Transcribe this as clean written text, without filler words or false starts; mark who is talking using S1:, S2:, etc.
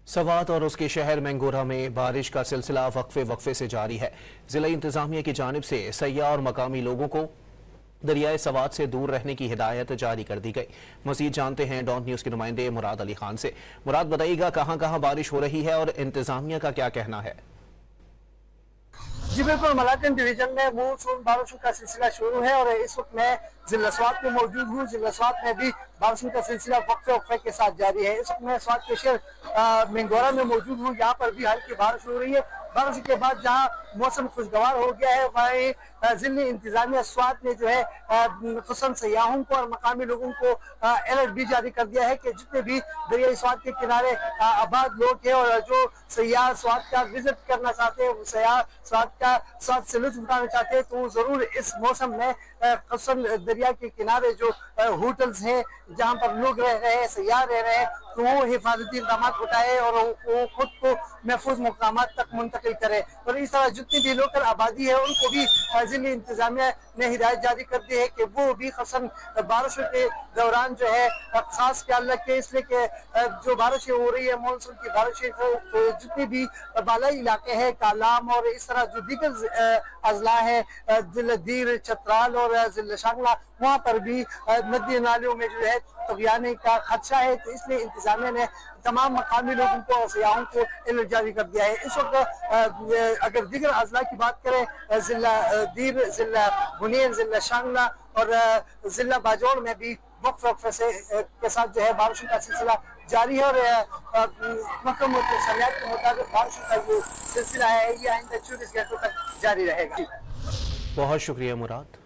S1: सवात और उसके शहर मैंगोरा में बारिश का सिलसिला वक्फे वक्फे से जारी है। जिला इंतजामिया की जानिब से सयाह और मकामी लोगों को दरियाए सवात से दूर रहने की हिदायत जारी कर दी गई। मजीद जानते हैं डॉन न्यूज के नुमाइंदे मुराद अली खान से। मुराद, बताइएगा कहां कहां बारिश हो रही है और इंतजामिया का क्या कहना है?
S2: जी बिल्कुल, मलाकन डिवीजन में मानसून बारिशों का सिलसिला शुरू है और इस वक्त मैं जिला स्वात में मौजूद हूँ। जिला स्वात में भी बारिशों का सिलसिला वक्फे वक्फे के साथ जारी है। इस वक्त मैं स्वात के शहर मैंगोरा में मौजूद हूँ। यहाँ पर भी हल्की बारिश हो रही है। बारिश के बाद जहाँ मौसम खुशगवार हो गया है, वहीं जिला इंतजामिया स्वात ने जो है खुसन सयाहों को और मकामी लोगों को अलर्ट भी जारी कर दिया है कि जितने भी दरियाई स्वात के किनारे आबाद लोग हैं और जो सयाह स्वात का विजिट करना चाहते हैं, सयाह स्वात से लुत्फ उठाना चाहते हैं, तो जरूर इस मौसम में खुसन दरिया के किनारे जो होटल्स हैं जहाँ पर लोग रह रहे हैं, सयाह रह रहे हैं, तो वो हिफाजती इक़दाम उठाए और वो खुद को महफूज मकाम तक मुंतकिल करे। और इस तरह जितनी भी लोकल आबादी है उनको भी जिला इंतजामिया ने हिदायत जारी कर दी है कि वो भी खसन बारिशों के दौरान जो है खास ख्याल रखें, इसलिए कि जो बारिशें हो रही है मानसून की बारिशें, तो जितने भी बालाई इलाके हैं कालाम और इस तरह जो दीगर अजला है जिला दीर, चतराल और जिला शांगला, वहाँ पर भी नदी नालियों में जो है तगियाने का खदशा है। तो इसलिए इंतजामिया ने तमाम मकामी लोगों को और सयाहों को अलर्ट जारी कर दिया है। इस वक्त अगर दीगर अजला की बात करें, जिला दीर, जिला बुनीर, जिला शांगला और जिला बाजौर में भी वक्फे से के साथ जो है बारिशों का सिलसिला जारी है और महकमा मौसमियात के मुताबिक बारिशों का जो सिलसिला है ये आइंदा 24 घंटों तक जारी रहेगा।
S1: बहुत शुक्रिया मुराद।